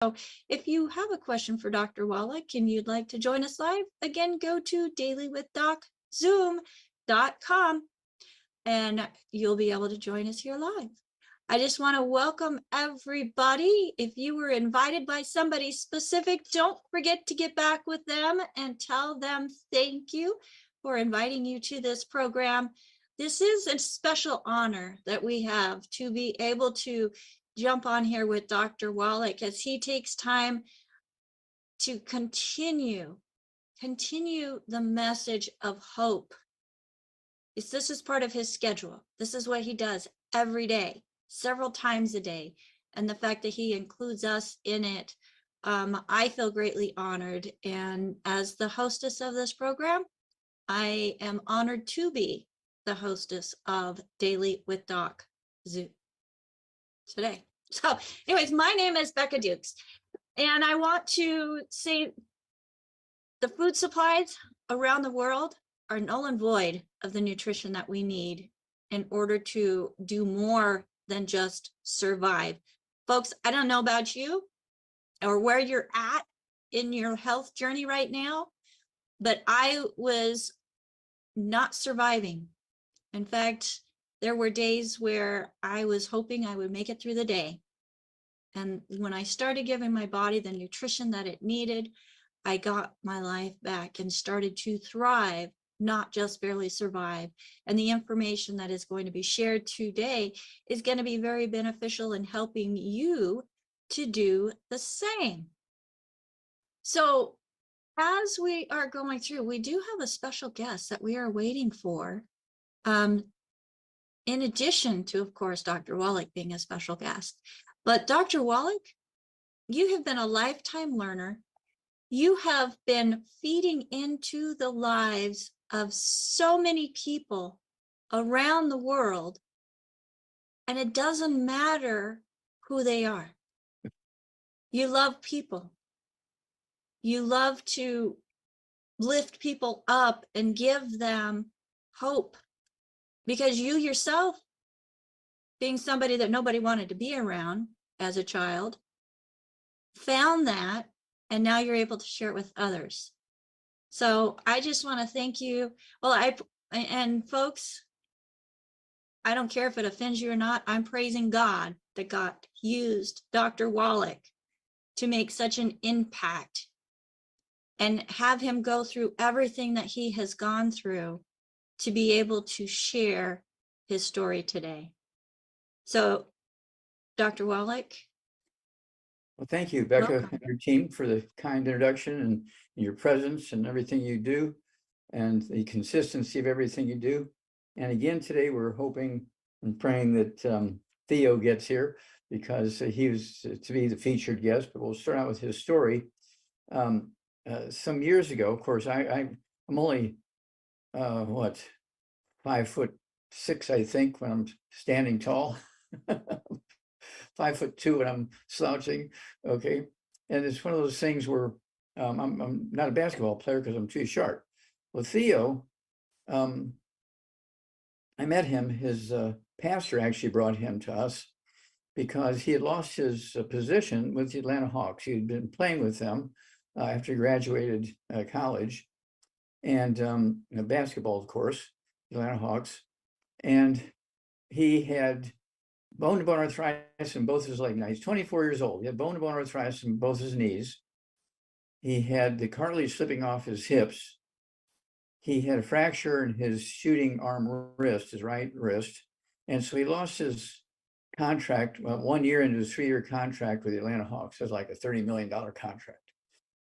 So if you have a question for Dr. Wallach and you'd like to join us live, again, go to dailywithDocZoom.com and you'll be able to join us here live. I just want to welcome everybody. If you were invited by somebody specific, don't forget to get back with them and tell them thank you for inviting you to this program. This is a special honor that we have to be able to jump on here with Dr. Wallach as he takes time to continue the message of hope. This is part of his schedule. This is what he does every day, several times a day. And the fact that he includes us in it, I feel greatly honored. And as the hostess of this program, I am honored to be the hostess of Daily with Doc Zoom today. So anyways, my name is Becca Dukes, and I want to say the food supplies around the world are null and void of the nutrition that we need in order to do more than just survive. Folks, I don't know about you or where you're at in your health journey right now, but I was not surviving. In fact, there were days where I was hoping I would make it through the day. And when I started giving my body the nutrition that it needed, I got my life back and started to thrive, not just barely survive. And the information that is going to be shared today is going to be very beneficial in helping you to do the same. So as we are going through, we do have a special guest that we are waiting for. In addition to, of course, Dr. Wallach being a special guest. But Dr. Wallach, you have been a lifetime learner. You have been feeding into the lives of so many people around the world, and it doesn't matter who they are. You love people. You love to lift people up and give them hope, because you yourself, being somebody that nobody wanted to be around as a child, found that, and now you're able to share it with others. So I just want to thank you. Well, and folks, I don't care if it offends you or not, I'm praising God that God used Dr. Wallach to make such an impact and have him go through everything that he has gone through to be able to share his story today. So, Dr. Wallach. Well, thank you, Becca, Welcome. and your team for the kind introduction and your presence and everything you do and the consistency of everything you do. And again, today we're hoping and praying that Theo gets here because he was to be the featured guest, but we'll start out with his story. Some years ago, of course, I'm only, 5'6", I think, when I'm standing tall. 5'2" when I'm slouching. Okay. And it's one of those things where I'm not a basketball player because I'm too short. Well, Theo, I met him, his pastor actually brought him to us because he had lost his position with the Atlanta Hawks. He had been playing with them after he graduated college, and basketball, of course, the Atlanta Hawks. And he had bone-to-bone arthritis in both his legs. Now he's 24 years old. He had bone-to-bone arthritis in both his knees. He had the cartilage slipping off his hips. He had a fracture in his shooting arm wrist, his right wrist. And so he lost his contract 1 year into his 3-year contract with the Atlanta Hawks. It was like a $30 million contract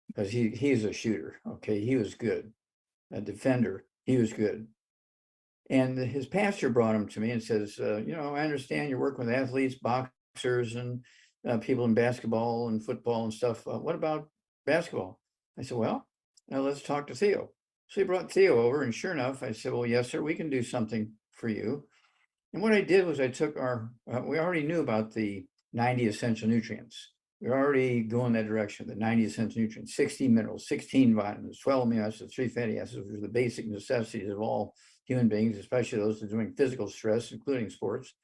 because he's a shooter. Okay, he was good. A defender, he was good. And his pastor brought him to me and says, I understand you're working with athletes, boxers, and people in basketball and football and stuff. What about basketball? I said, well, now let's talk to Theo. So he brought Theo over, and sure enough, I said, well, yes, sir, we can do something for you. And what I did was I took we already knew about the 90 essential nutrients. We were already going that direction, the 90 essential nutrients, 16 minerals, 16 vitamins, 12 amino acids, 3 fatty acids, which are the basic necessities of all human beings, especially those that are doing physical stress, including sports.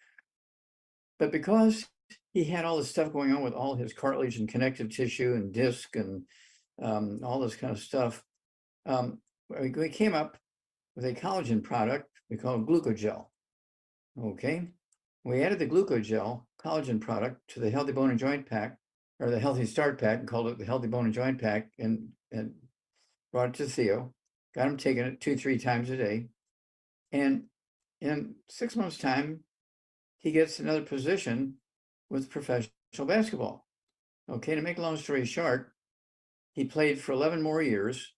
But because he had all this stuff going on with all his cartilage and connective tissue and disc and all this kind of stuff. We came up with a collagen product we call glucogel. Okay, we added the glucogel collagen product to the Healthy Bone and Joint Pack, or the Healthy Start Pack, and called it the Healthy Bone and Joint Pack, and brought it to Theo. Got him taking it 2-3 times a day, and in 6 months' time, he gets another position with professional basketball. Okay, to make a long story short, he played for 11 more years,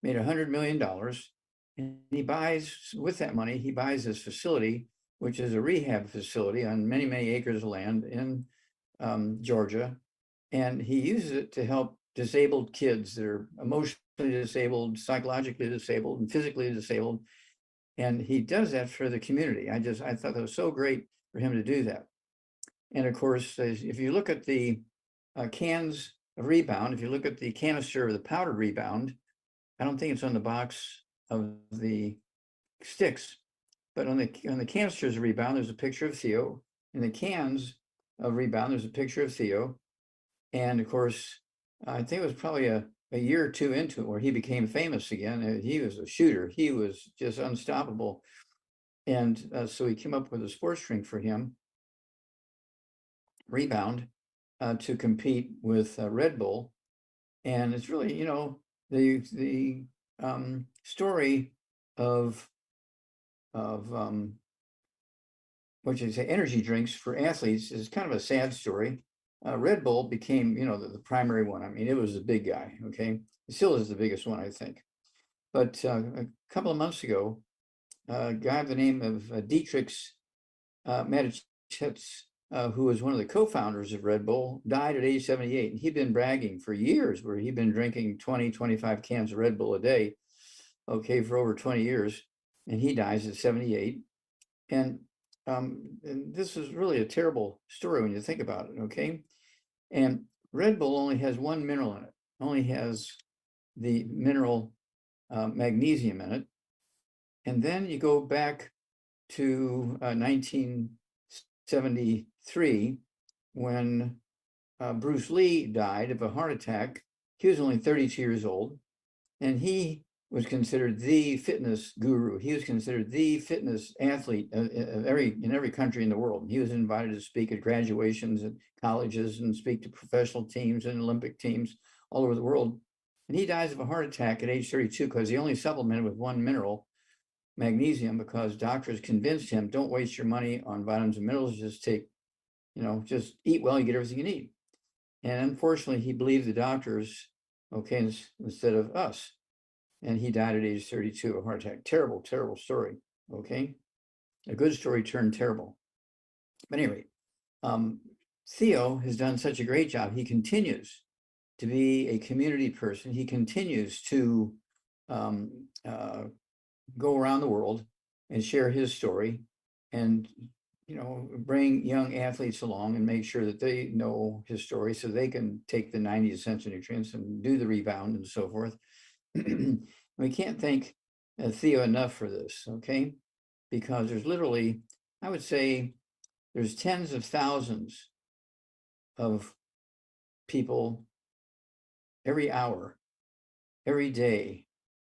made $100 million, and he buys, with that money, he buys this facility, which is a rehab facility on many, many acres of land in Georgia. And he uses it to help disabled kids that are emotionally disabled, psychologically disabled, and physically disabled. And he does that for the community. I thought that was so great for him to do that. And of course, if you look at the cans of Rebound, if you look at the canister of the powdered Rebound, I don't think it's on the box of the sticks, but on the canisters of Rebound, there's a picture of Theo. In the cans of Rebound, there's a picture of Theo. And of course, I think it was probably a year or two into it where he became famous again. He was a shooter. He was just unstoppable. And so he came up with a sports drink for him, Rebound, to compete with Red Bull. And it's really, the story of what you say, energy drinks for athletes is kind of a sad story. Red Bull became, the primary one. I mean, it was the big guy. Okay, it still is the biggest one, I think. But a couple of months ago, a guy by the name of Dietrich Mateschitz, who was one of the co-founders of Red Bull, died at age 78. And he'd been bragging for years where he'd been drinking 20, 25 cans of Red Bull a day, okay, for over 20 years. And he dies at 78. And this is really a terrible story when you think about it, okay? And Red Bull only has one mineral in it, only has the mineral magnesium in it. And then you go back to 1973 when Bruce Lee died of a heart attack. He was only 32 years old, and he was considered the fitness guru. He was considered the fitness athlete in every country in the world. He was invited to speak at graduations at colleges and speak to professional teams and Olympic teams all over the world. And he dies of a heart attack at age 32 because he only supplemented with one mineral, magnesium, because doctors convinced him, don't waste your money on vitamins and minerals, just take, just eat well, you get everything you need. And unfortunately, he believed the doctors, okay, instead of us. And he died at age 32 of a heart attack. Terrible, terrible story. Okay. A good story turned terrible. But anyway, Theo has done such a great job. He continues to be a community person. He continues to go around the world and share his story and, bring young athletes along and make sure that they know his story so they can take the 90 essential nutrients and do the rebound and so forth. We can't thank Theo enough for this, okay? Because there's literally, I would say, there's tens of thousands of people every hour, every day,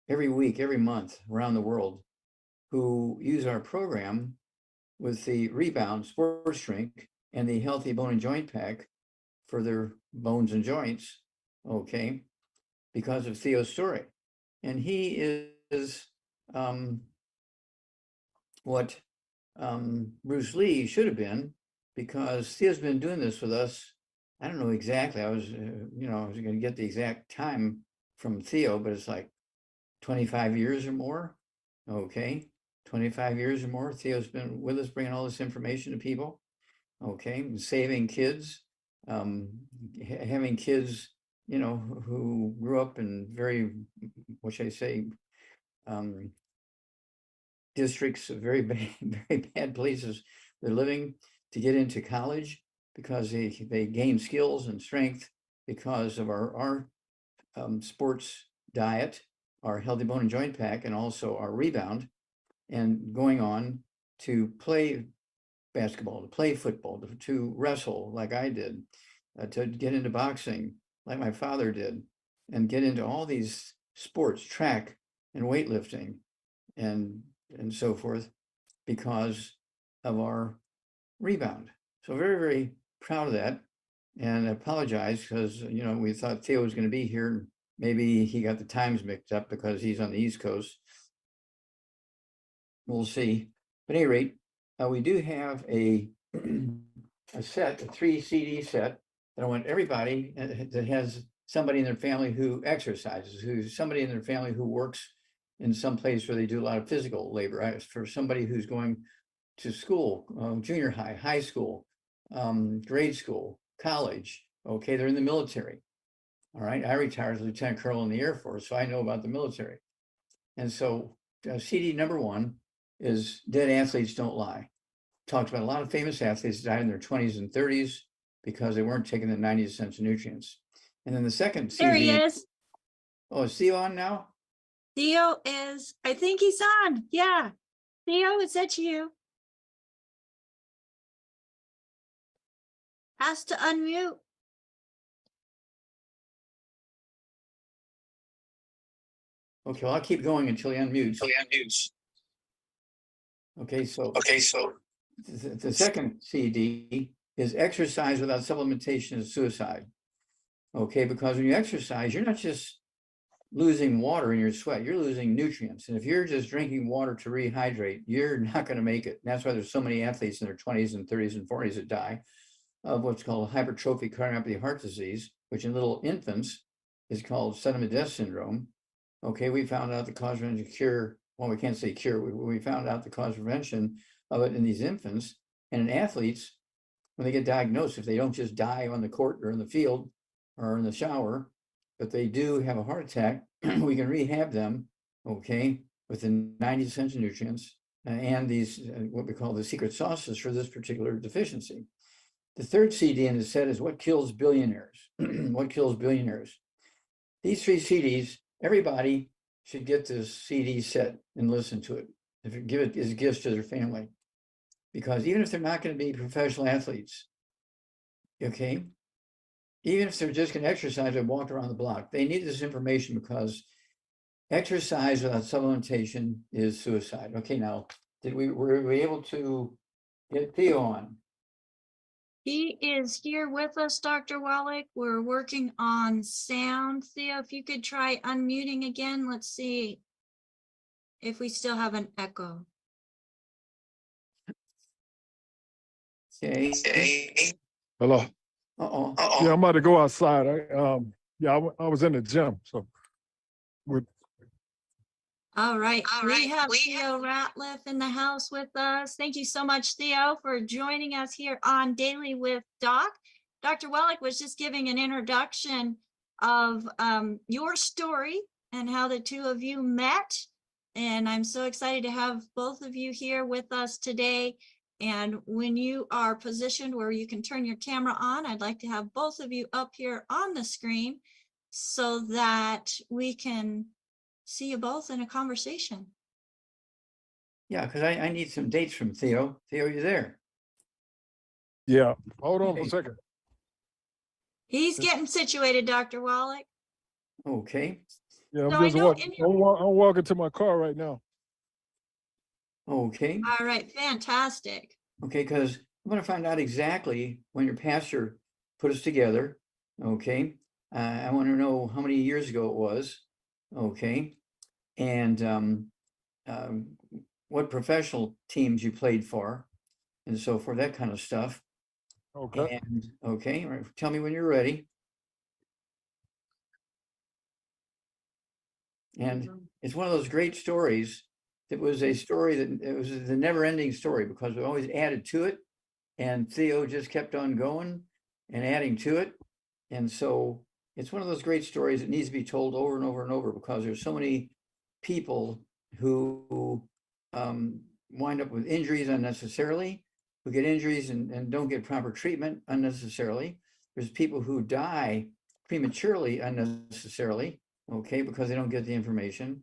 every week, every month around the world who use our program with the Rebound sports drink and the Healthy Bone and Joint Pack for their bones and joints, okay, because of Theo's story. And he is what Bruce Lee should have been, because Theo's been doing this with us. I don't know exactly. I was going to get the exact time from Theo, but it's like 25 years or more. Okay, 25 years or more. Theo's been with us, bringing all this information to people. Okay, saving kids, having kids, who grew up in very, what should I say, districts of very bad places they're living, to get into college because they gain skills and strength because of our sports diet, our Healthy Bone and Joint Pack, and also our Rebound, and going on to play basketball, to play football, to wrestle like I did, to get into boxing like my father did, and get into all these sports, track and weightlifting and so forth, because of our rebound. So very, very proud of that. And I apologize because, we thought Theo was going to be here. Maybe he got the times mixed up because he's on the East Coast. We'll see. But at any rate, we do have a set, a 3 CD set that I want everybody that has somebody in their family who exercises, who's somebody in their family who works in some place where they do a lot of physical labor. For somebody who's going to school, junior high, high school, grade school, college. Okay, they're in the military. All right, I retired as a lieutenant colonel in the Air Force, so I know about the military. And so CD number 1 is Dead Athletes Don't Lie. Talks about a lot of famous athletes that died in their 20s and 30s because they weren't taking the 90 essential nutrients. And then the second CD. There he is. Oh, is Theo on now? Theo is, I think he's on. Yeah. Theo, is that you? Has to unmute. Okay, well, I'll keep going until he unmutes. Okay, so the second CD is Exercise Without Supplementation is Suicide. Okay, because when you exercise, you're not just losing water in your sweat, you're losing nutrients. And if you're just drinking water to rehydrate, you're not going to make it. And that's why there's so many athletes in their 20s and 30s and 40s that die of what's called hypertrophic cardiomyopathy heart disease, which in little infants is called sudden death syndrome. Okay, we found out the cause, prevention, cure. Well, we can't say cure. We found out the cause, prevention of it in these infants and in athletes when they get diagnosed. If they don't just die on the court or in the field or in the shower, but they do have a heart attack, we can rehab them, okay, with the 90 essential nutrients and these what we call the secret sauces for this particular deficiency. The third CD in the set is What Kills Billionaires. What Kills Billionaires. These 3 CDs, everybody should get this CD set and listen to it. If it give it as gifts to their family, because even if they're not going to be professional athletes, okay, even if they're just going to exercise and walk around the block, they need this information because exercise without supplementation is suicide. Okay, now were we able to get Theo on? He is here with us, Dr. Wallach. We're working on sound. Theo, if you could try unmuting again, let's see if we still have an echo. Okay. Hello. Uh-oh. Yeah, I'm about to go outside. I was in the gym, so with All right. We have Theo Ratliff in the house with us. Thank you so much, Theo, for joining us here on Daily with Doc. Dr. Wallach was just giving an introduction of your story and how the two of you met. And I'm so excited to have both of you here with us today. And when you are positioned where you can turn your camera on, I'd like to have both of you up here on the screen so that we can see you both in a conversation. Yeah, because I need some dates from Theo. Theo, you there? yeah. Hold on for Okay. a second. He's getting situated, Dr. Wallach. Okay. Yeah, I'm So I just know walking. I'm walking to my car right now. Okay. All right, fantastic. Okay, because I'm going to find out exactly when your pastor put us together. Okay. I want to know how many years ago it was. Okay. And what professional teams you played for and so forth, that kind of stuff. Okay. And okay, all right, tell me when you're ready. And it's one of those great stories. It was a story that it was the never-ending story because we always added to it, and Theo just kept on going and adding to it. And so it's one of those great stories that needs to be told over and over and over because there's so many people who wind up with injuries unnecessarily, who get injuries and don't get proper treatment unnecessarily. There's people who die prematurely unnecessarily, okay, because they don't get the information.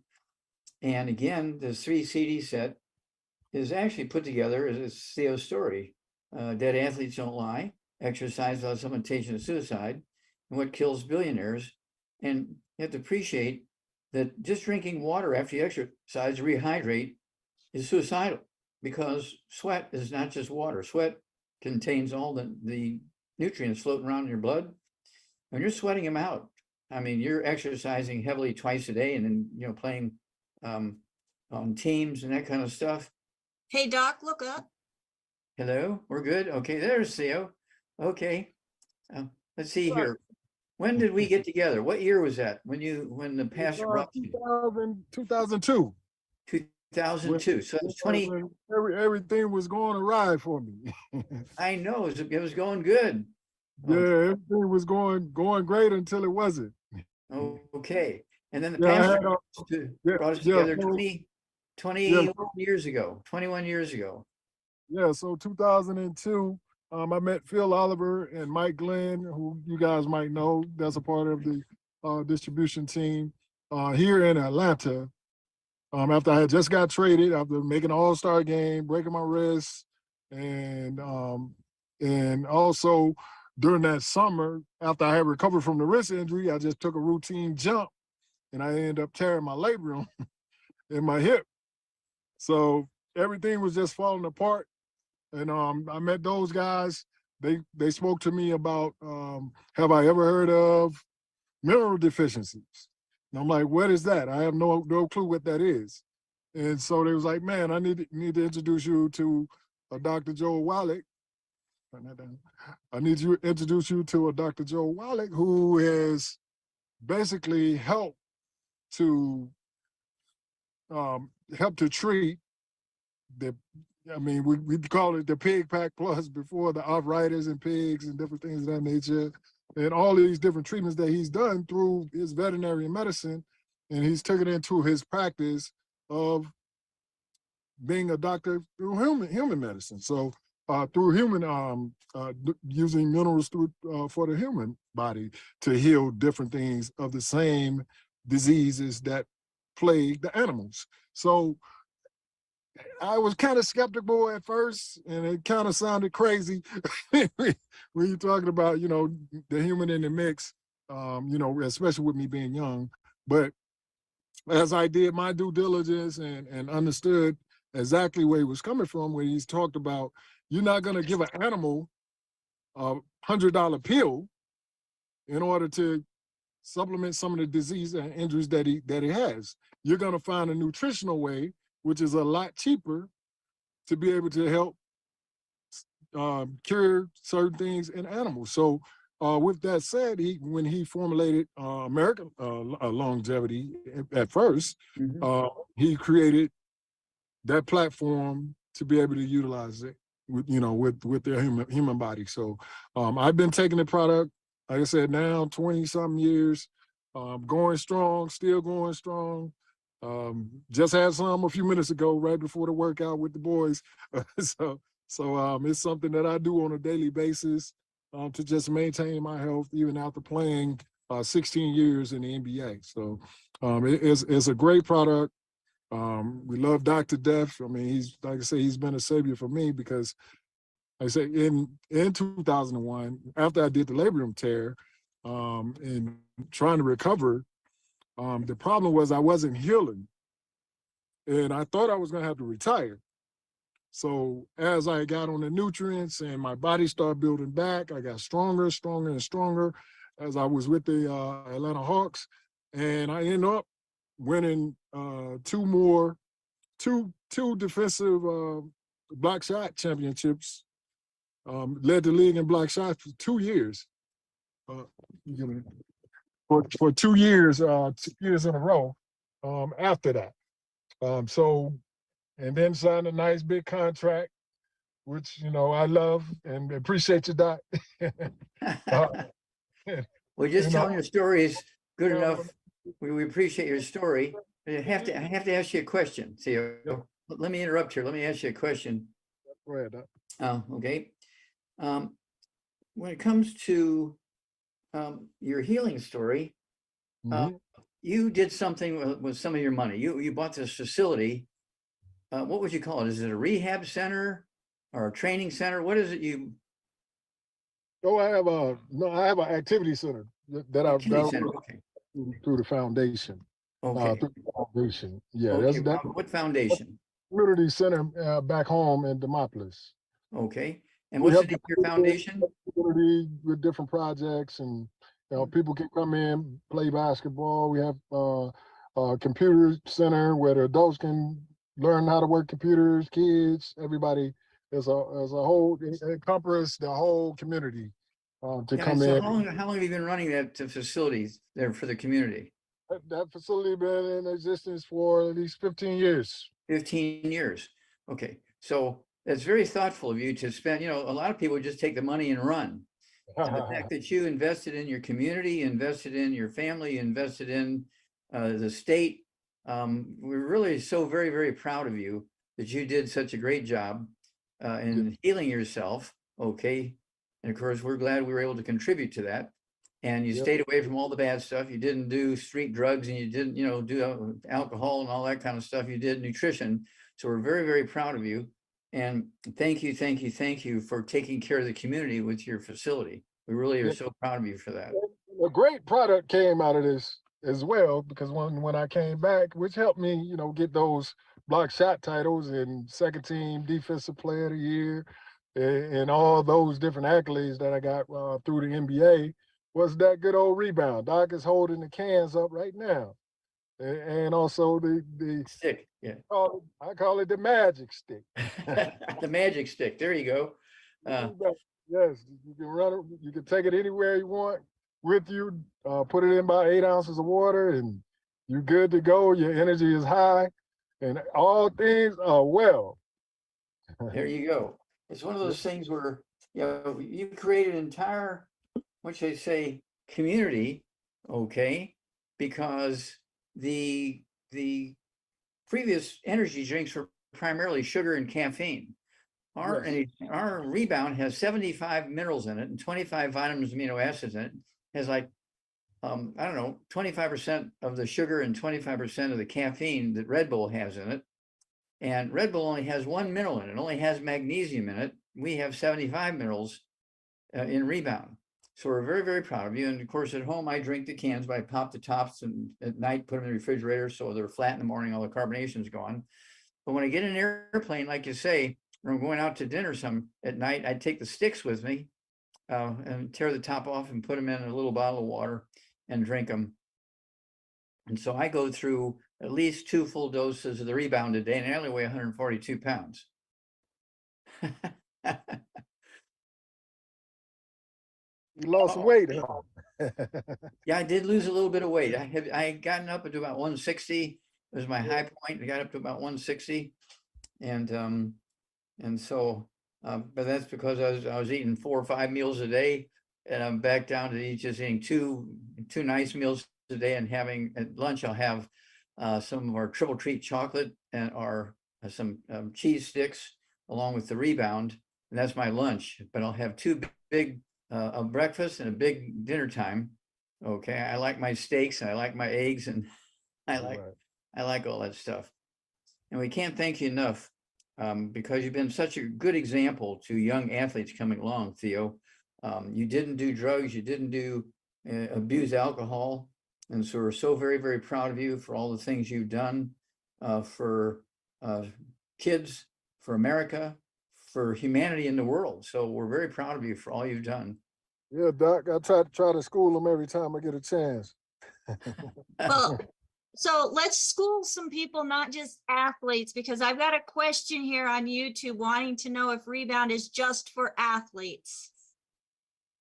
And again, the 3 CD set is actually put together as Theo's story. Dead athletes don't lie, exercise without supplementation is suicide, and what kills billionaires. And you have to appreciate that just drinking water after you exercise to rehydrate is suicidal, because sweat is not just water. Sweat contains all the nutrients floating around in your blood. When you're sweating them out, I mean, you're exercising heavily twice a day and then, playing on teams and that kind of stuff. Hey, Doc, look up. Hello, we're good. Okay, there's Theo. Okay, let's see here. When did we get together? What year was that? When the pastor brought you? 2002. 2002. So it was 20. Everything was going awry for me. I know it was going good. Yeah, everything was going great until it wasn't. Okay, and then the pastor brought us together 21 years ago. 21 years ago. Yeah, so 2002, I met Phil Oliver and Mike Glenn, who you guys might know. That's a part of the distribution team here in Atlanta. After I had just got traded, after making an all-star game, breaking my wrist, and also during that summer, after I had recovered from the wrist injury, I just took a routine jump, and I ended up tearing my labrum in my hip. So everything was just falling apart. And I met those guys. They spoke to me about, have I ever heard of mineral deficiencies? And I'm like, what is that? I have no clue what that is. And so they was like, man, I need to introduce you to Dr. Joe Wallach. I need to introduce you to a Dr. Joe Wallach, who has basically helped to treat we call it the Pig Pack Plus before, the arthritis and pigs and different things of that nature, and all these different treatments that he's done through his veterinary medicine, and he's taken it into his practice of being a doctor through human medicine. So through human, using minerals for the human body to heal different things of the same diseases that plague the animals. So I was kind of skeptical at first, and it kind of sounded crazy when you're talking about, the human in the mix, especially with me being young. But as I did my due diligence and understood exactly where he was coming from, when he's talked about, you're not going to give an animal a $100 pill in order to supplement some of the disease and injuries that he has. You're going to find a nutritional way, which is a lot cheaper, to be able to help cure certain things in animals. So with that said, when he formulated American longevity at first, he created that platform to be able to utilize it with their human body. So I've been taking the product, like I said, now 20-something years, going strong, still going strong. Just had some a few minutes ago, right before the workout with the boys. So it's something that I do on a daily basis to just maintain my health, even after playing 16 years in the NBA. So it's a great product. We love Dr. Death. I mean, he's been a savior for me, because like I say, in 2001, after I did the labrum tear and trying to recover, the problem was I wasn't healing, and I thought I was going to have to retire. So as I got on the nutrients and my body started building back, I got stronger and stronger as I was with the Atlanta Hawks, and I ended up winning two defensive block shot championships. Led the league in block shots for 2 years. For 2 years, 2 years in a row after that. And then signed a nice big contract, which, I love and appreciate you, Doc. Well, just telling your story is good enough. We appreciate your story. I have to ask you a question, Theo. Let me interrupt here. Let me ask you a question. Go ahead, Doc. Okay. When it comes to your healing story, you did something with some of your money. You bought this facility. What would you call it? Is it a rehab center? or a training center? What is it you? Oh, I have an activity center that I've Activity center. run Okay. through the foundation. Okay. Through the foundation. Yeah, Okay. that's What foundation? community center back home in Demopolis. Okay. And We what's the help name the of your foundation? community with different projects, and people can come in, play basketball. We have a computer center where the adults can learn how to work computers, kids, everybody. As a whole, it encompasses the whole community to Yeah. come So in. how long have you been running that facilities there for the community? That facility been in existence for at least 15 years. 15 years. Okay. So it's very thoughtful of you to spend, a lot of people just take the money and run. And the fact that you invested in your community, invested in your family, invested in the state, we're really so very, very proud of you that you did such a great job in healing yourself. Okay. And of course, we're glad we were able to contribute to that. And you stayed away from all the bad stuff. You didn't do street drugs, and you didn't, do alcohol and all that kind of stuff. You did nutrition. So we're very, very proud of you. And thank you for taking care of the community with your facility. We really are so proud of you for that. A great product came out of this as well, because when I came back, which helped me, get those block shot titles and second team defensive player of the year and all those different accolades that I got through the NBA, was that good old rebound. Doc is holding the cans up right now. And also the stick. Yeah. I call it the magic stick. The magic stick. There you go. Yes, you can run it. You can take it anywhere you want with you. Put it in about 8 ounces of water, and you're good to go. Your energy is high, and all things are well. There you go. It's one of those things where you create an entire, what should I say, community, okay, because the previous energy drinks were primarily sugar and caffeine. Our rebound has 75 minerals in it and 25 vitamins, amino acids in it. It has like, I don't know, 25% of the sugar and 25% of the caffeine that Red Bull has in it. And Red Bull only has one mineral in it. It only has magnesium in it. We have 75 minerals in rebound. So we're very, very proud of you. And of course, at home, I drink the cans, but I pop the tops and at night put them in the refrigerator so they're flat in the morning, all the carbonation's gone. But when I get in an airplane, like you say, or I'm going out to dinner at night, I take the sticks with me and tear the top off and put them in a little bottle of water and drink them. And so I go through at least 2 full doses of the rebound a day, and I only weigh 142 pounds. You lost some weight, huh? Yeah, I did lose a little bit of weight. I had gotten up to about 160. It was my high point. I got up to about 160, and so, but that's because I was eating 4 or 5 meals a day, and I'm back down to just eating two nice meals a day, and having at lunch I'll have some of our triple treat chocolate and some cheese sticks along with the rebound, and that's my lunch. But I'll have 2 big a breakfast and a big dinner time. Okay, I like my steaks and I like my eggs, and I like all that stuff. And we can't thank you enough because you've been such a good example to young athletes coming along, Theo. You didn't do drugs, you didn't abuse alcohol, and so we're so very, very proud of you for all the things you've done for kids, for America, for humanity in the world. So we're very proud of you for all you've done. Yeah, Doc, I try to school them every time I get a chance. Well, so let's school some people, not just athletes, because I've got a question here on YouTube wanting to know if rebound is just for athletes.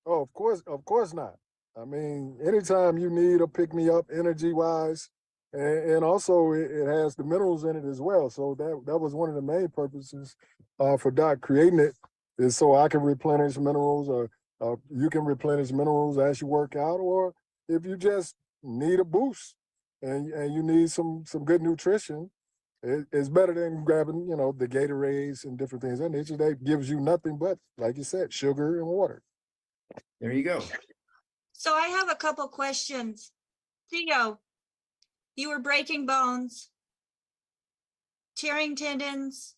Oh, of course not. I mean, anytime you need a pick-me-up energy-wise, and also it has the minerals in it as well. So that was one of the main purposes for Doc creating it, is so I can replenish minerals, or you can replenish minerals as you work out, or if you just need a boost and you need some good nutrition, it's better than grabbing, the Gatorades and different things. And nature that gives you nothing but, like you said, sugar and water. There you go. So I have a couple questions. Theo, you were breaking bones, tearing tendons,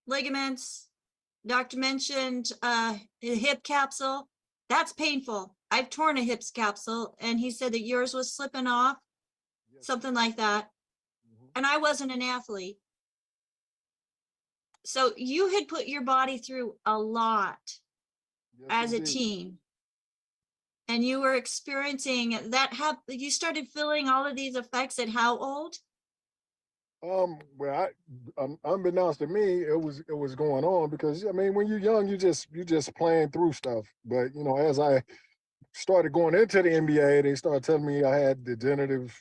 ligaments, Doctor mentioned a hip capsule. That's painful. I've torn a hip capsule, and he said that yours was slipping off, Yes. something like that. And I wasn't an athlete. So you had put your body through a lot Yes, as a indeed. teen. And you were experiencing that. You started feeling all of these effects at how old? Well, unbeknownst to me, it was going on because I mean, when you're young, you just playing through stuff. But you know, as I started going into the NBA, they started telling me I had degenerative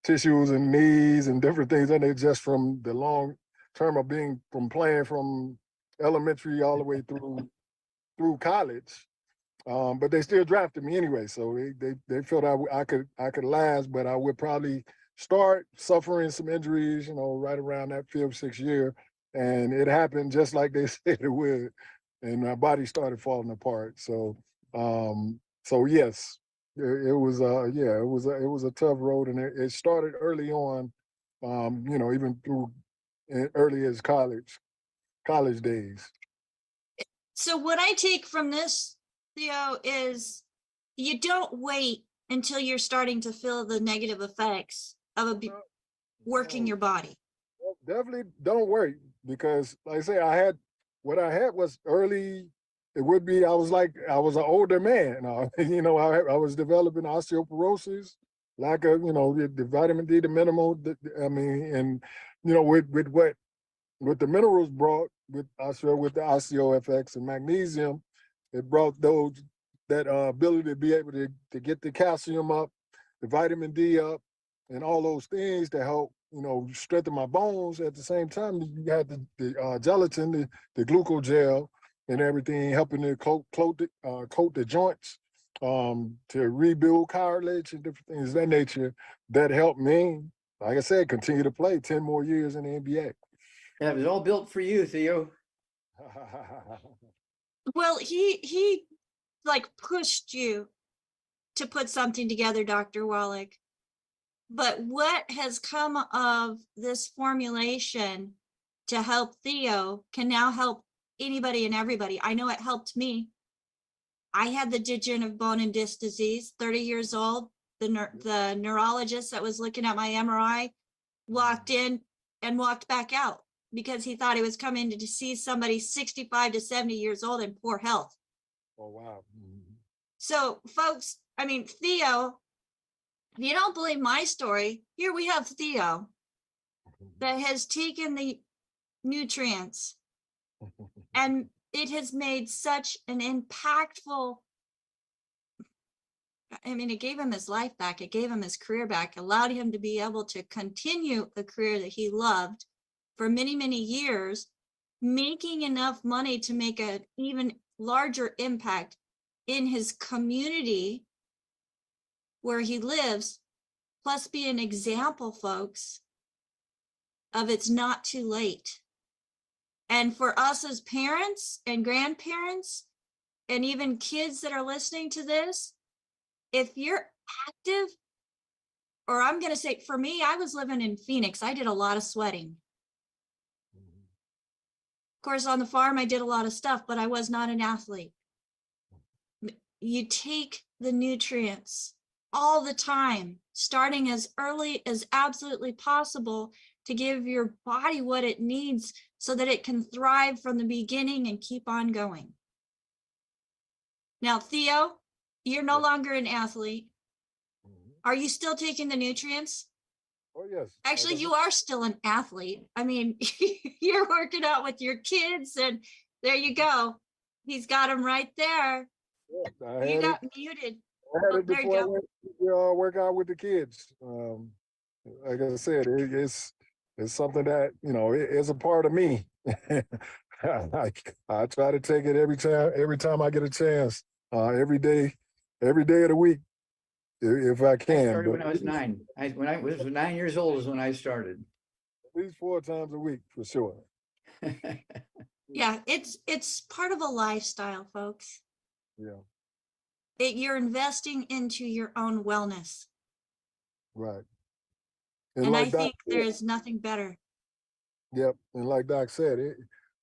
tissues and knees and different things, and it just from the long term of being from playing from elementary all the way through college. But they still drafted me anyway, so they felt I could last, but I would probably start suffering some injuries, you know, right around that 5th, 6th year, and it happened just like they said it would, and my body started falling apart. So yes, it was it was a tough road, and it started early on, you know, even through early as college days. So what I take from this, Theo, is you don't wait until you're starting to feel the negative effects of working your body. Definitely don't worry, because like I say, what I had was early. It would be I was an older man. You know, I was developing osteoporosis, lack of, you know, the vitamin D, the minimal. I mean, and you know, with what the minerals brought with the OsteoFX and magnesium, it brought that ability to be able to get the calcium up, the vitamin D up, and all those things to help, you know, strengthen my bones. At the same time, you had the gelatin, the glucogel, and everything helping to coat the joints, to rebuild cartilage and different things of that nature. That helped me, like I said, continue to play 10 more years in the NBA. Yeah, it was all built for you, Theo. Well, he like pushed you to put something together, Dr. Wallach. But what has come of this formulation to help Theo can now help anybody and everybody. I know it helped me. I had the degenerative bone and disc disease, 30 years old. The neurologist that was looking at my MRI walked in and walked back out because he thought he was coming to see somebody 65 to 70 years old in poor health. Oh, wow. So, folks, I mean, Theo, if you don't believe my story, here we have Theo that has taken the nutrients and it has made such an impactful, I mean, it gave him his life back, it gave him his career back, allowed him to be able to continue a career that he loved for many, many years, making enough money to make an even larger impact in his community where he lives, plus be an example, folks, of it's not too late. And for us as parents and grandparents, and even kids that are listening to this, if you're active, or I'm going to say for me, I was living in Phoenix. I did a lot of sweating. Of course, on the farm, I did a lot of stuff, but I was not an athlete. You take the nutrients all the time, starting as early as absolutely possible to give your body what it needs so that it can thrive from the beginning and keep on going. Now, Theo, you're no longer an athlete. Are you still taking the nutrients? Oh, yes. Actually, you are still an athlete. I mean, you're working out with your kids, and there you go. He's got them right there. Yeah, You got muted. I had Oh, it there you before I go. went to work out with the kids. Like I said, it's something that, you know, it's a part of me. I try to take it every time I get a chance, every day of the week, if I I can. started when I was 9. When I was 9 years old is when I started. At least 4 times a week for sure. Yeah, it's part of a lifestyle, folks. Yeah. You're investing into your own wellness. Right. And like I Doc think said, there's nothing better. yep. And like Doc said,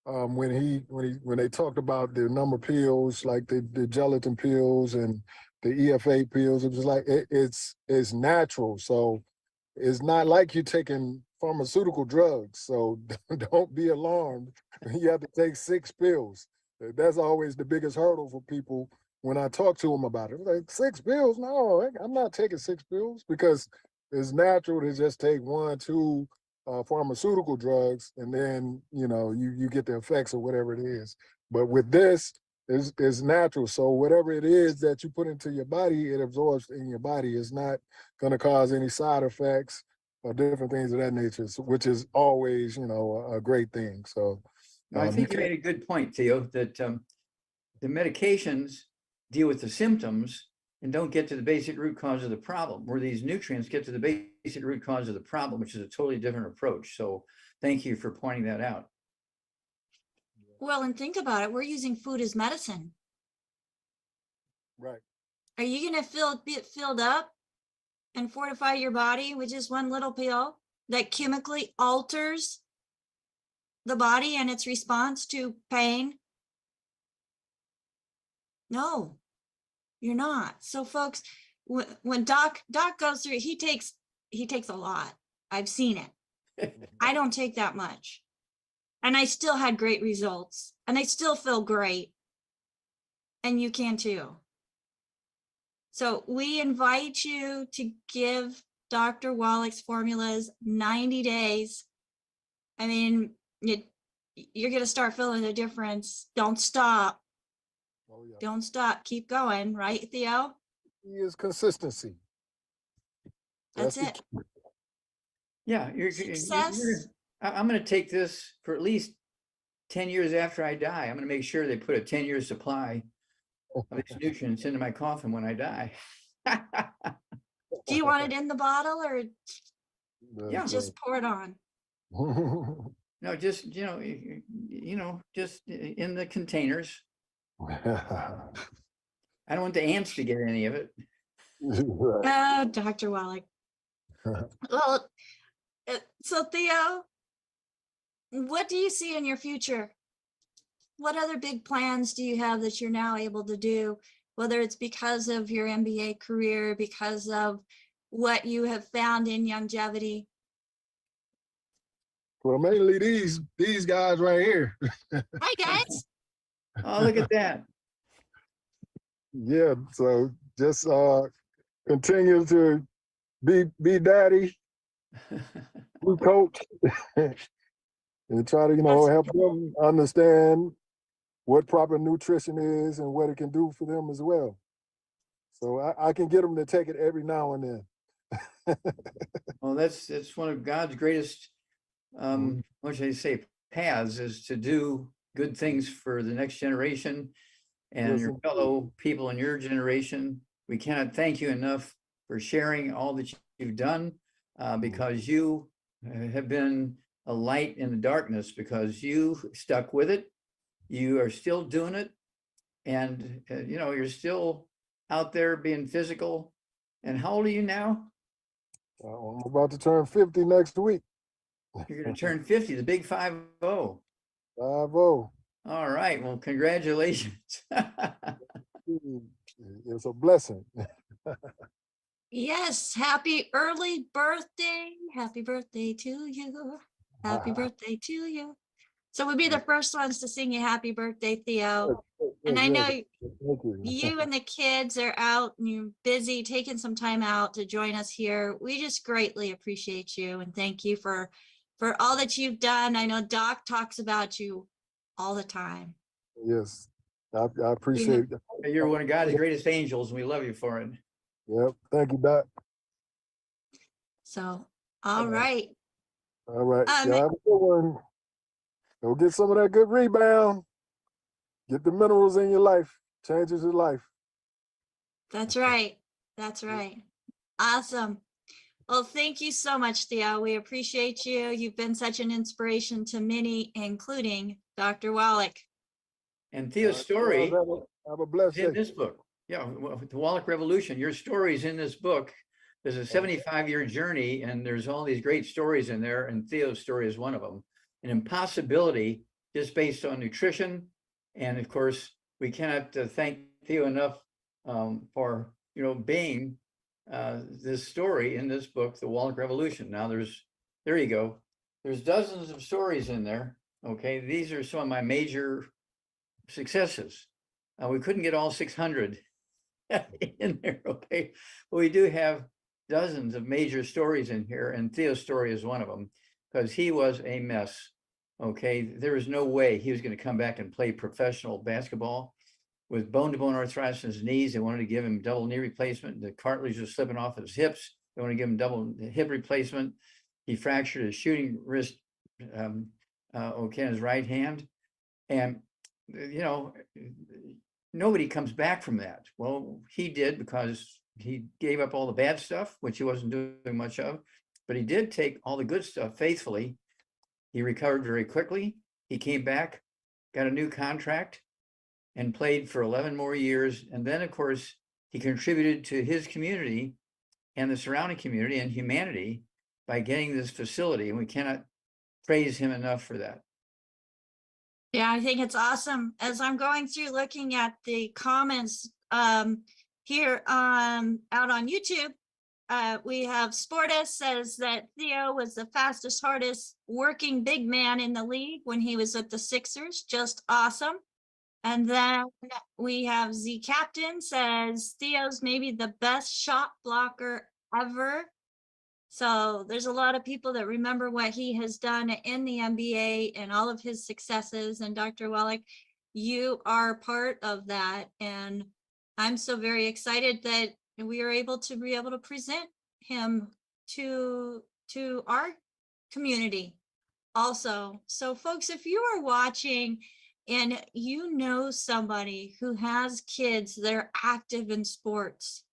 when they talked about the number of pills, like the gelatin pills and the EFA pills, it was like it's natural. So it's not like you're taking pharmaceutical drugs. So don't be alarmed. You have to take 6 pills. That's always the biggest hurdle for people when I talk to them about it. Like 6 pills? No, I'm not taking 6 pills, because it's natural to just take 1, 2 pharmaceutical drugs, and then you get the effects of whatever it is. But with this, is natural. So whatever it is that you put into your body, it absorbs in your body. It's not going to cause any side effects or different things of that nature, which is always, a great thing. So I think you made a good point, Theo, that the medications deal with the symptoms and don't get to the basic root cause of the problem, where these nutrients get to the basic root cause of the problem, which is a totally different approach. So thank you for pointing that out. Well, and think about it. We're using food as medicine. Right. Are you going to get filled up and fortify your body with just one little pill that chemically alters the body and its response to pain? No, you're not. So folks, when Doc goes through, he takes a lot. I've seen it. I don't take that much. And I still had great results, and I still feel great. And you can too. So we invite you to give Dr. Wallach's formulas 90 days. I mean, you're going to start feeling the difference. Don't stop. Oh, yeah. Don't stop. Keep going. Right, Theo? Is consistency. That's it. Yeah. I'm going to take this for at least 10 years after I die. I'm going to make sure they put a 10-year supply of these nutrients into my coffin when I die. Do you want it in the bottle, or Yeah, just pour it on? No, just just in the containers. I don't want the ants to get any of it. Oh, Dr. Wallach. Well, so Theo, what do you see in your future? What other big plans do you have that you're now able to do, whether it's because of your MBA career, because of what you have found in longevity? Well, mainly these guys right here. Hi, guys. Oh, look at that. Yeah, so just continue to be daddy, be coach, and try to help them understand what proper nutrition is and what it can do for them as well. So I can get them to take it every now and then. Well, that's one of God's greatest, what should I say, paths, is to do good things for the next generation and your fellow people in your generation. We cannot thank you enough for sharing all that you've done, because you have been a light in the darkness, because you stuck with it. You are still doing it. And, you're still out there being physical. And how old are you now? I'm about to turn 50 next week. You're going to turn 50, the big 50. 50. All right. Well, congratulations. It's a blessing. Yes, happy early birthday. Happy birthday to you. Happy birthday to you. So we'll be the first ones to sing you happy birthday, Theo. And I know you and the kids are out and you're busy taking some time out to join us here. We just greatly appreciate you and thank you for all that you've done. I know Doc talks about you all the time. Yes, I appreciate it. You're one of God's greatest angels, and we love you for it. Yep. Thank you, Doc. So, all right. All right. Y'all have a good one. Go get some of that good rebound. Get the minerals in your life. Changes your life. That's right. That's right. Awesome. Well, thank you so much, Theo. We appreciate you. You've been such an inspiration to many, including Dr. Wallach. And Theo's story have a blessed day. In this book. Yeah, the Wallach Revolution. Your story is in this book. There's a 75-year journey, and there's all these great stories in there, and Theo's story is one of them. An impossibility just based on nutrition. And of course, we cannot thank Theo enough for, being this story in this book, The Wallach Revolution. Now there you go. There's dozens of stories in there. Okay, these are some of my major successes. We couldn't get all 600 in there, okay? But we do have dozens of major stories in here, and Theo's story is one of them, because he was a mess, okay? There was no way he was going to come back and play professional basketball. With bone-to-bone arthritis in his knees, they wanted to give him double knee replacement. The cartilage was slipping off his hips. They wanted to give him double hip replacement. He fractured his shooting wrist, okay, in his right hand. And, nobody comes back from that. Well, he did, because he gave up all the bad stuff, which he wasn't doing much of, but he did take all the good stuff faithfully. He recovered very quickly. He came back, got a new contract, and played for 11 more years. And then, of course, he contributed to his community and the surrounding community and humanity by getting this facility. And we cannot praise him enough for that. Yeah, I think it's awesome. As I'm going through looking at the comments here out on YouTube, we have Sportus says that Theo was the fastest, hardest working big man in the league when he was at the Sixers. Just awesome. And then we have Z Captain says Theo's maybe the best shot blocker ever. So there's a lot of people that remember what he has done in the NBA and all of his successes. And Dr. Wallach, you are part of that. And I'm so very excited that we are able to present him to our community also. So folks, if you are watching and you know somebody who has kids that are active in sports,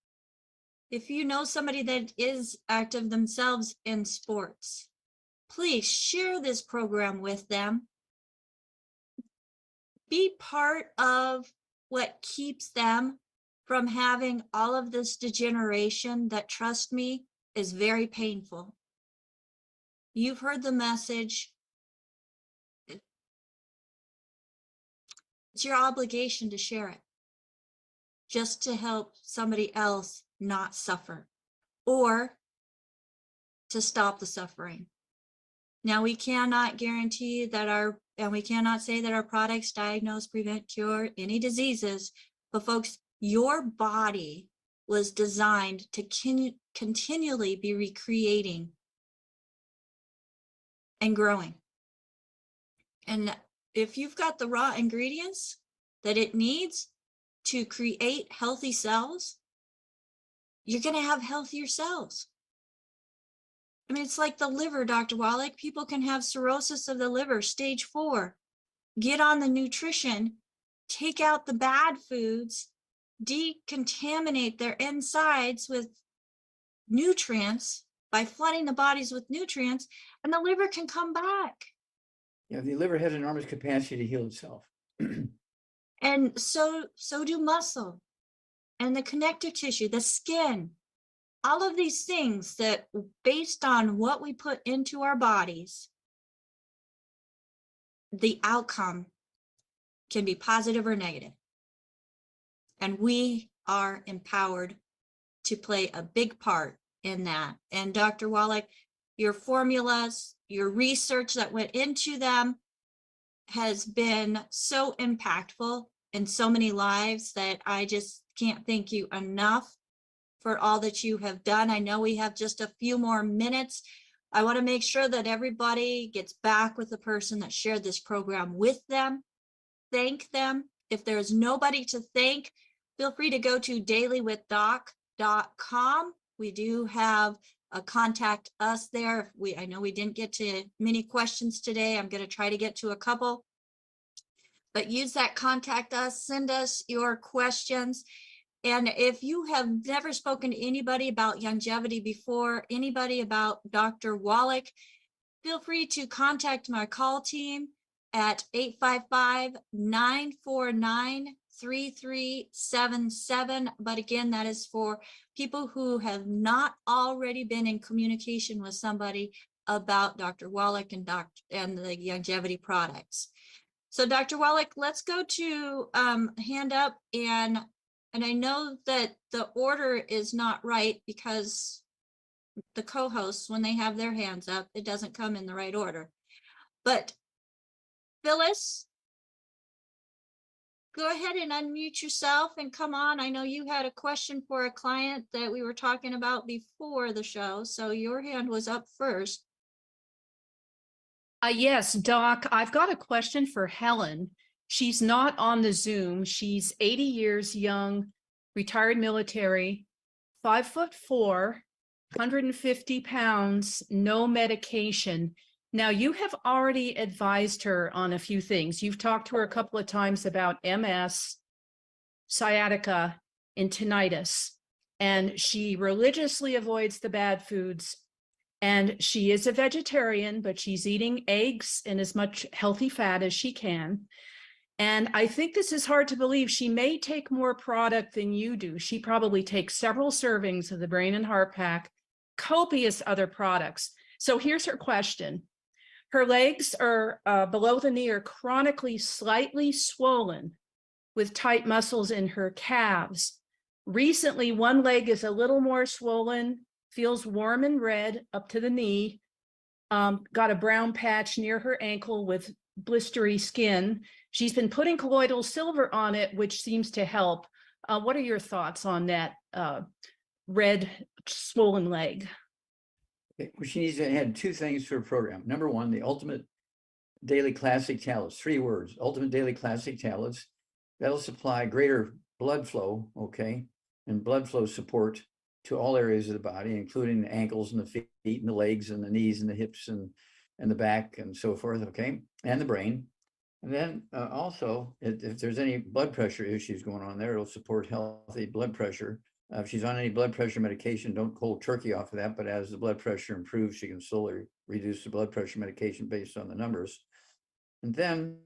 if you know somebody that is active themselves in sports, please share this program with them. Be part of what keeps them from having all of this degeneration that, trust me, is very painful. You've heard the message. It's your obligation to share it, just to help somebody else not suffer or to stop the suffering. Now, we cannot guarantee that we cannot say that our products diagnose, prevent, cure any diseases, but folks, your body was designed to continually be recreating and growing. And if you've got the raw ingredients that it needs to create healthy cells, you're going to have healthier cells. I mean, it's like the liver, Dr. Wallach. People can have cirrhosis of the liver, stage 4. Get on the nutrition, take out the bad foods, decontaminate their insides with nutrients by flooding the bodies with nutrients, and the liver can come back. Yeah, the liver has enormous capacity to heal itself. And so do muscle and the connective tissue, the skin, all of these things that, based on what we put into our bodies, the outcome can be positive or negative. And we are empowered to play a big part in that. And Dr. Wallach, your formulas, your research that went into them has been so impactful in so many lives that I just can't thank you enough for all that you have done. I know we have just a few more minutes. I want to make sure that everybody gets back with the person that shared this program with them. Thank them. If there's nobody to thank, feel free to go to dailywithdoc.com. We do have a contact us there. I know we didn't get to many questions today. I'm going to try to get to a couple, but use that contact us, send us your questions. And if you have never spoken to anybody about longevity before, anybody about Dr. Wallach, feel free to contact my call team at 855-949-3377. But again, that is for people who have not already been in communication with somebody about Dr. Wallach and the longevity products. So Dr. Wallach, let's go to hand up, and I know that the order is not right because the co-hosts, when they have their hands up, it doesn't come in the right order. But Phyllis, go ahead and unmute yourself and come on. I know you had a question for a client that we were talking about before the show, so your hand was up first. Yes, Doc, I've got a question for Helen. She's not on the Zoom. She's 80 years young, retired military, 5'4", 150 pounds, no medication. Now, you have already advised her on a few things. You've talked to her a couple of times about MS, sciatica, and tinnitus, and she religiously avoids the bad foods. And she is a vegetarian, but she's eating eggs and as much healthy fat as she can. And I think this is hard to believe. She may take more product than you do. She probably takes several servings of the Brain and Heart Pack, copious other products. So here's her question. Her legs are below the knee are chronically slightly swollen with tight muscles in her calves. Recently, one leg is a little more swollen, feels warm and red up to the knee, got a brown patch near her ankle with blistery skin. She's been putting colloidal silver on it, which seems to help. What are your thoughts on that red swollen leg? Okay, well, she needs to add two things to her program. Number one, the Ultimate Daily Classic Tablets, 3 words, Ultimate Daily Classic Tablets. That'll supply greater blood flow, okay, and blood flow support to all areas of the body, including the ankles and the feet and the legs and the knees and the hips and the back and so forth, okay, and the brain. And then also, if there's any blood pressure issues going on there, it'll support healthy blood pressure. If she's on any blood pressure medication, don't cold turkey off of that, but as the blood pressure improves, she can slowly reduce the blood pressure medication based on the numbers. And then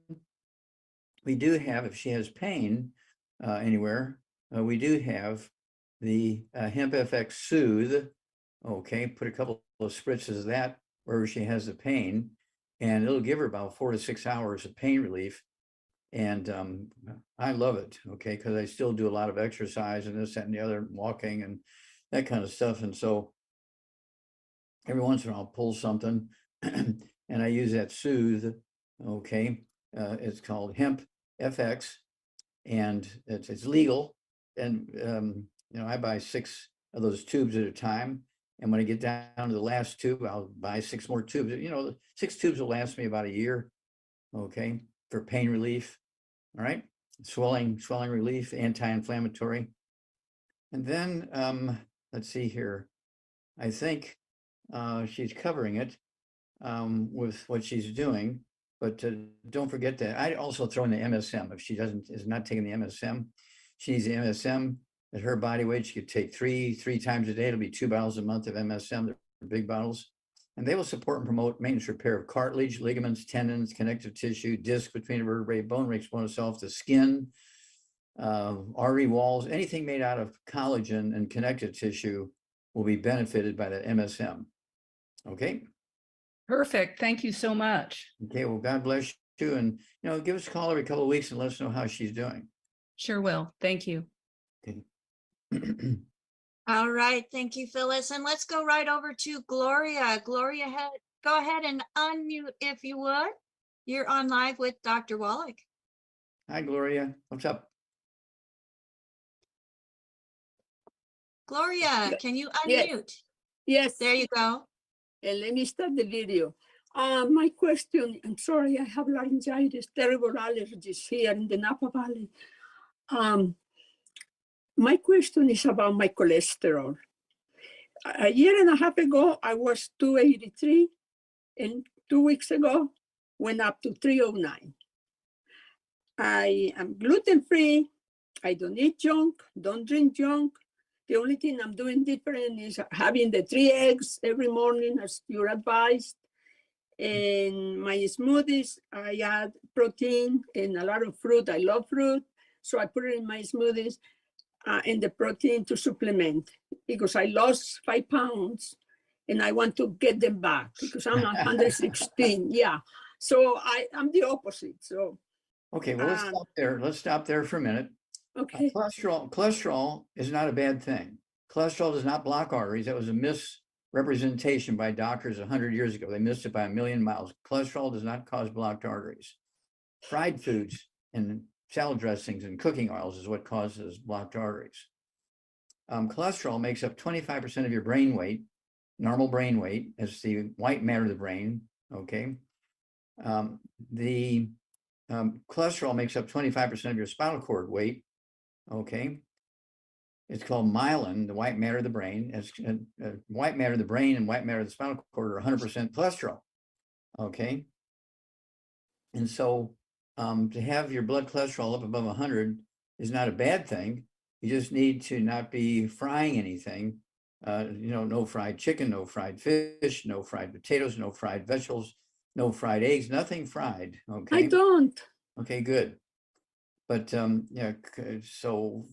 we do have, if she has pain anywhere, we do have the Hemp FX Soothe. Okay, put a couple of spritzes of that wherever she has the pain, and it'll give her about 4 to 6 hours of pain relief. And I love it, okay, because I still do a lot of exercise and this, that, and the other, walking and that kind of stuff. And so every once in a while I'll pull something and I use that Soothe, okay. It's called Hemp FX, and it's legal. And you know, I buy 6 of those tubes at a time. And when I get down to the last tube, I'll buy 6 more tubes. You know, 6 tubes will last me about a year, okay, for pain relief. All right, swelling relief, anti-inflammatory. And then let's see here. I think she's covering it with what she's doing. But don't forget that I also throw in the MSM. If she is not taking the MSM, she needs the MSM at her body weight. She could take three times a day. It'll be 2 bottles a month of MSM. They're big bottles. And they will support and promote maintenance repair of cartilage, ligaments, tendons, connective tissue, disc between the vertebrae, bone reexposing itself, the skin, artery walls, anything made out of collagen and connective tissue will be benefited by that MSM. Okay. Perfect. Thank you so much. Okay. Well, God bless you. And, you know, give us a call every couple of weeks and let us know how she's doing. Sure will. Thank you. Okay. All right. Thank you, Phyllis. And let's go right over to Gloria. Gloria, go ahead and unmute if you would. You're on live with Dr. Wallach. Hi, Gloria. What's up? Gloria, can you unmute? Yes. There you go. And let me start the video. My question, I'm sorry, I have laryngitis, terrible allergies here in the Napa Valley. My question is about my cholesterol. A year and a half ago, I was 283, and 2 weeks ago, went up to 309. I am gluten-free. I don't eat junk, don't drink junk. The only thing I'm doing different is having the 3 eggs every morning, as you're advised. And my smoothies, I add protein and a lot of fruit. I love fruit, so I put it in my smoothies and the protein to supplement, because I lost 5 pounds and I want to get them back because I'm 116. Yeah, so I'm the opposite. So Okay, well, let's stop there. Let's stop there for a minute. Okay. Cholesterol is not a bad thing. Cholesterol does not block arteries. That was a misrepresentation by doctors 100 years ago. They missed it by a million miles. Cholesterol does not cause blocked arteries. Fried foods and salad dressings and cooking oils is what causes blocked arteries. Cholesterol makes up 25% of your brain weight, normal brain weight, as the white matter of the brain. Okay. Cholesterol makes up 25% of your spinal cord weight. Okay. It's called myelin, the white matter of the brain. As white matter of the brain and white matter of the spinal cord are 100% cholesterol. Okay. And so to have your blood cholesterol up above 100 is not a bad thing. You just need to not be frying anything. No fried chicken, no fried fish, no fried potatoes, no fried vegetables, no fried eggs, nothing fried. Okay. I don't. Okay, good. But so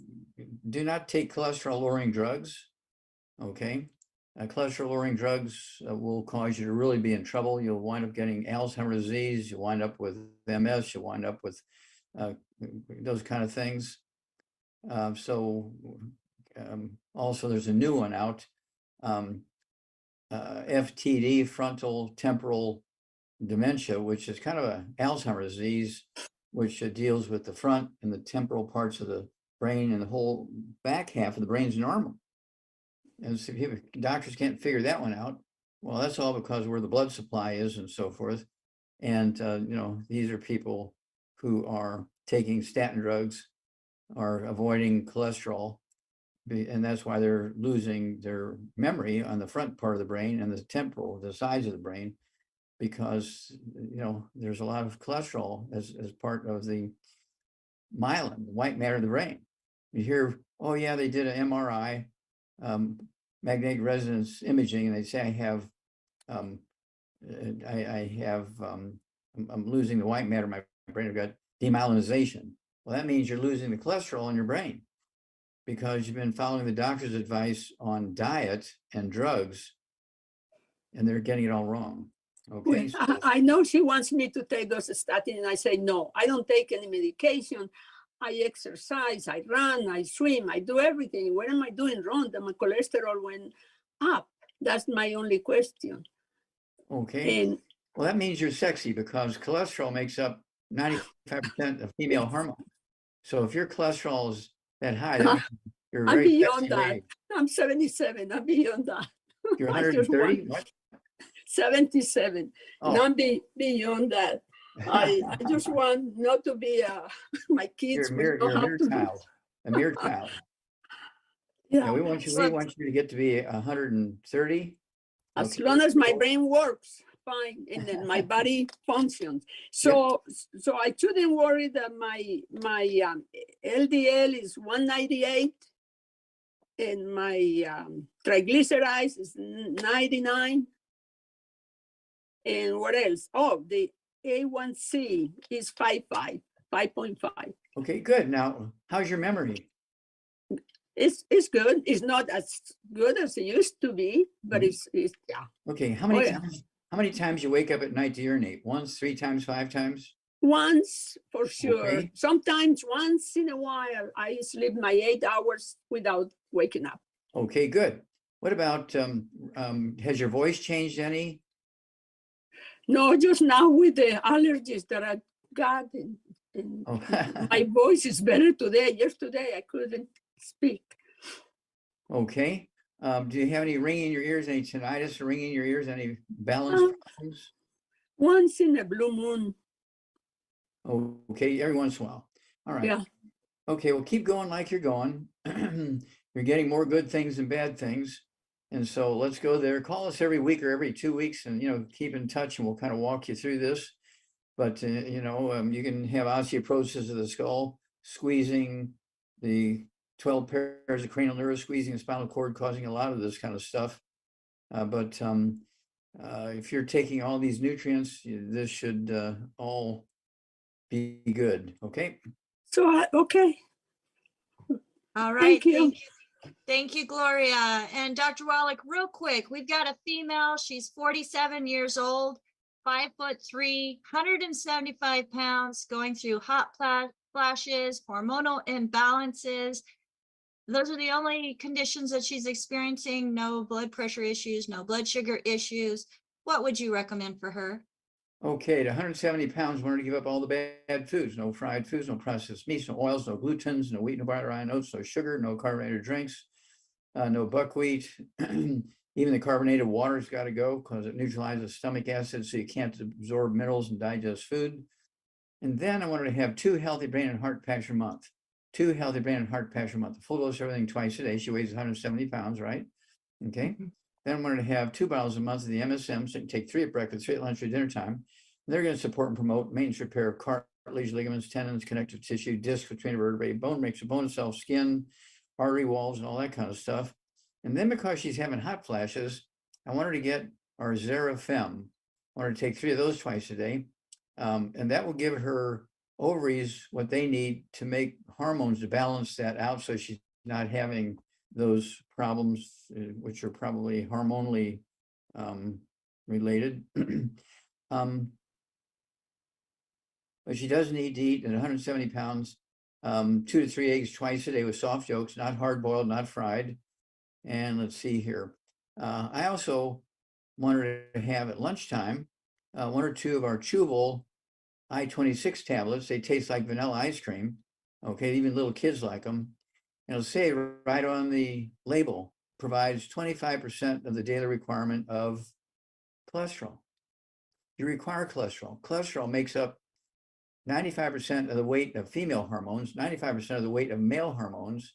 do not take cholesterol lowering drugs. Okay. Cholesterol lowering drugs will cause you to really be in trouble. You'll wind up getting Alzheimer's disease. You'll wind up with MS. You'll wind up with those kind of things. Also, there's a new one out, FTD, frontal temporal dementia, which is kind of an Alzheimer's disease, which deals with the front and the temporal parts of the brain, and the whole back half of the brain is normal. And so doctors can't figure that one out. Well, that's all because where the blood supply is and so forth. And, these are people who are taking statin drugs, are avoiding cholesterol, and that's why they're losing their memory on the front part of the brain and the temporal, the sides of the brain, because, there's a lot of cholesterol as part of the myelin, the white matter of the brain. You hear, oh yeah, they did an MRI, magnetic resonance imaging, and they say I'm losing the white matter of my brain. I've got demyelinization. Well, that means you're losing the cholesterol in your brain because you've been following the doctor's advice on diet and drugs, and they're getting it all wrong. Okay. Well, I know she wants me to take those statins, and I say, no, I don't take any medication. I exercise, I run, I swim, I do everything. What am I doing wrong that my cholesterol went up? That's my only question. Okay. And well, that means you're sexy because cholesterol makes up 95% of female hormone. So if your cholesterol is that high, that means you're very beyond that. Lady. I'm 77. I'm beyond that. You're 130? What? 77. Oh. And I'm beyond that. I just want not to be my kids. You're a mere child. A mere child. Yeah, we want you to get to be 130. As long as my brain works fine and then my body functions. So I shouldn't worry that my LDL is 198 and my triglycerides is 99. And what else? Oh, the A1C is 5.5. Okay, good. Now, how's your memory? It's good. It's not as good as it used to be, but it's yeah. Okay, how many times you wake up at night to urinate? Once, 3 times, 5 times? Once for sure. Okay. Sometimes once in a while I sleep my 8 hours without waking up. Okay, good. What about has your voice changed any? No, just now with the allergies that I got, and my voice is better today. Yesterday I couldn't speak. Okay. Do you have any ringing in your ears, any tinnitus or ringing in your ears, any balance problems? Once in a blue moon. Okay, every once in a while. All right. Yeah. Okay, well, keep going like you're going. You're getting more good things than bad things. And so let's go there. Call us every week or every 2 weeks and, keep in touch and we'll kind of walk you through this. But, you can have osteoporosis of the skull, squeezing the 12 pairs of cranial nerves, squeezing the spinal cord, causing a lot of this kind of stuff. But if you're taking all these nutrients, this should all be good. Okay. So, okay. All right. Thank you. Thank you, Gloria. And Dr. Wallach, real quick, we've got a female. She's 47 years old. 5'3", 175 pounds, going through hot flashes, hormonal imbalances. Those are the only conditions that she's experiencing. No blood pressure issues, no blood sugar issues. What would you recommend for her? Okay, at 170 pounds, wanted to give up all the bad foods, no fried foods, no processed meats, no oils, no glutens, no wheat, no butter, iron, oats, no sugar, no carbonated drinks, no buckwheat. Even the carbonated water's got to go because it neutralizes stomach acid, so you can't absorb minerals and digest food. And then I wanted to have 2 healthy brain and heart packs a month. 2 healthy brain and heart packs a month. A full dose of everything twice a day. She weighs 170 pounds, right? Okay. Then I wanted to have 2 bottles a month of the MSM, so you can take 3 at breakfast, 3 at lunch, 3 at dinner time. And they're going to support and promote maintenance repair of cartilage, ligaments, tendons, connective tissue, disc between vertebrae, bone makes a bone cell, skin, artery walls, and all that kind of stuff. And then because she's having hot flashes, I want her to get our Xerafem. I want her to take 3 of those twice a day. And that will give her ovaries what they need to make hormones to balance that out, so she's not having those problems, which are probably hormonally related. But she does need to eat at 170 pounds, 2 to 3 eggs twice a day with soft yolks, not hard boiled, not fried. And let's see here. I also want her to have at lunchtime 1 or 2 of our chewable I-26 tablets. They taste like vanilla ice cream. Okay, even little kids like them. And it'll say right on the label, provides 25% of the daily requirement of cholesterol. You require cholesterol. Cholesterol makes up 95% of the weight of female hormones, 95% of the weight of male hormones,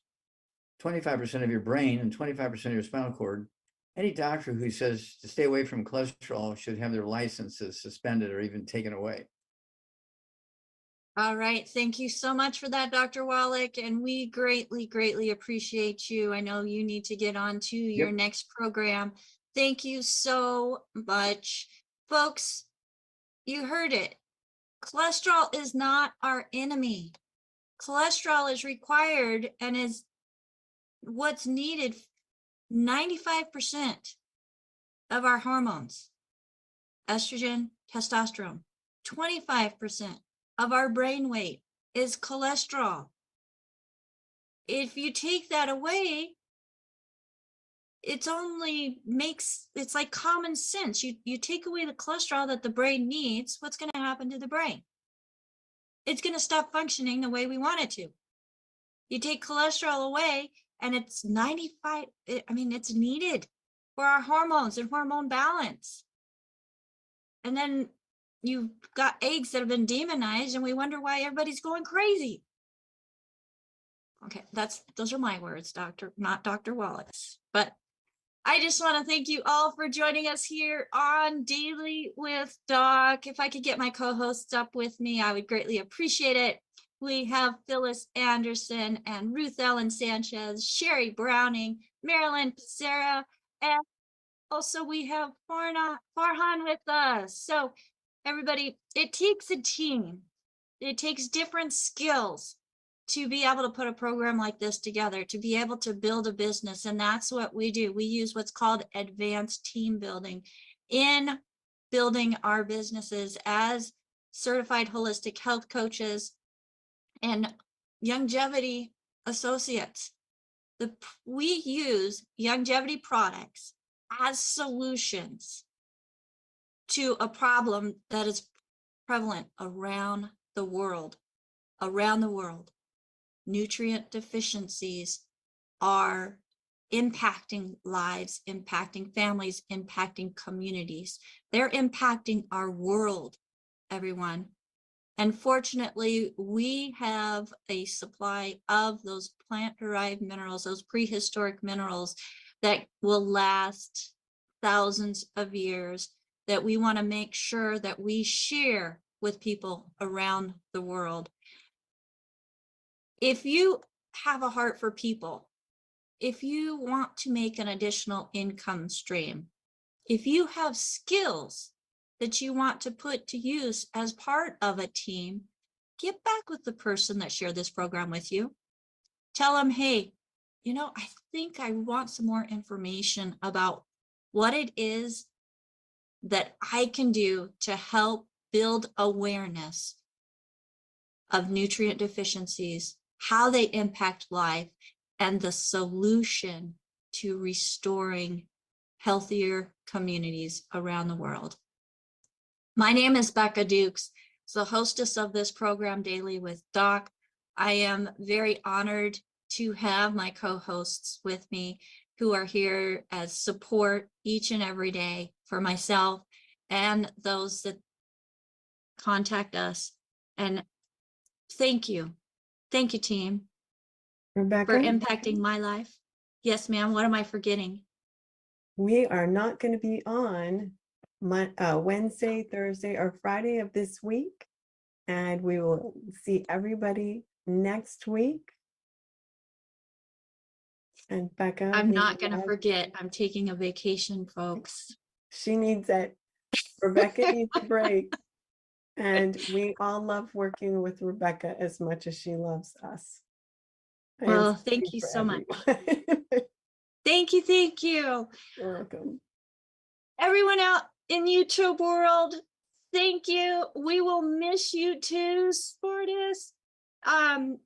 25% of your brain, and 25% of your spinal cord. Any doctor who says to stay away from cholesterol should have their licenses suspended or even taken away. All right. Thank you so much for that, Dr. Wallach. And we greatly, greatly appreciate you. I know you need to get on to your next program. Thank you so much. Folks, you heard it. Cholesterol is not our enemy. Cholesterol is required and is what's needed. 95% of our hormones, estrogen, testosterone, 25% of our brain weight is cholesterol. If you take that away, it's like common sense. You take away the cholesterol that the brain needs, what's going to happen to the brain? It's going to stop functioning the way we want it to. You take cholesterol away and it's 95, it's needed for our hormones and hormone balance. And then you've got eggs that have been demonized and we wonder why everybody's going crazy. Okay, those are my words, doctor, not Dr. Wallach's. But I just want to thank you all for joining us here on Daily with Doc. If I could get my co-hosts up with me, I would greatly appreciate it. We have Phyllis Anderson and Ruth Ellen Sanchez, Sherry Browning, Marilyn Pizarra, and also we have Farhan with us. So everybody, it takes a team. It takes different skills to be able to put a program like this together, to be able to build a business. And that's what we do. We use what's called advanced team building in building our businesses as certified holistic health coaches and longevity associates. We use longevity products as solutions to a problem that is prevalent around the world. Nutrient deficiencies are impacting lives, impacting families, impacting communities. They're impacting our world, everyone. And fortunately, we have a supply of those plant-derived minerals, those prehistoric minerals that will last thousands of years, that we want to make sure that we share with people around the world. If you have a heart for people, if you want to make an additional income stream, if you have skills that you want to put to use as part of a team, get back with the person that shared this program with you. Tell them, hey, I think I want some more information about what it is that I can do to help build awareness of nutrient deficiencies, how they impact life, and the solution to restoring healthier communities around the world. My name is Becca Dukes, the hostess of this program, Daily with Doc. I am very honored to have my co-hosts with me who are here as support each and every day for myself and those that contact us. And thank you. Thank you, team, Rebecca, for impacting my life. Yes, ma'am. What am I forgetting? we are not going to be on Wednesday, Thursday, or Friday of this week. And we will see everybody next week. And Becca, I'm we not going to love- forget. I'm taking a vacation, folks. She needs it. Rebecca needs a break. And we all love working with Rebecca as much as she loves us. I am Well, speaking thank you for so much. everyone. Thank you. Thank you. You're welcome. Everyone out in YouTube world, thank you. We will miss you too, Sportus, and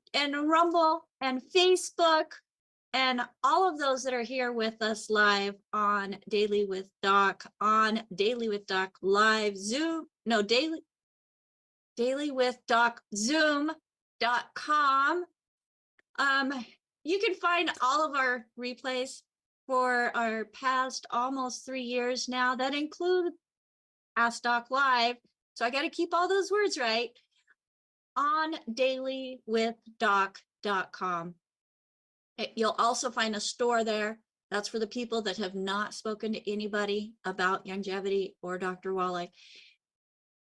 Rumble and Facebook and all of those that are here with us live on Daily with Doc, on Daily with Doc live Zoom, no, Daily with Doc Zoom.com. You can find all of our replays for our past almost 3 years now that include Ask Doc Live. So I got to keep all those words right on dailywithdoc.com. You'll also find a store there. That's for the people that have not spoken to anybody about longevity or Dr. Wallach.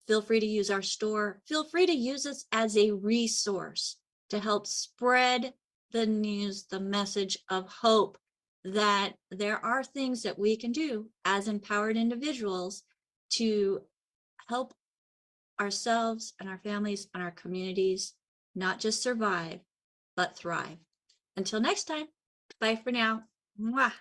Feel free to use our store. Feel free to use us as a resource to help spread the news, the message of hope that there are things that we can do as empowered individuals to help ourselves and our families and our communities not just survive, but thrive. Until next time, bye for now. Mwah.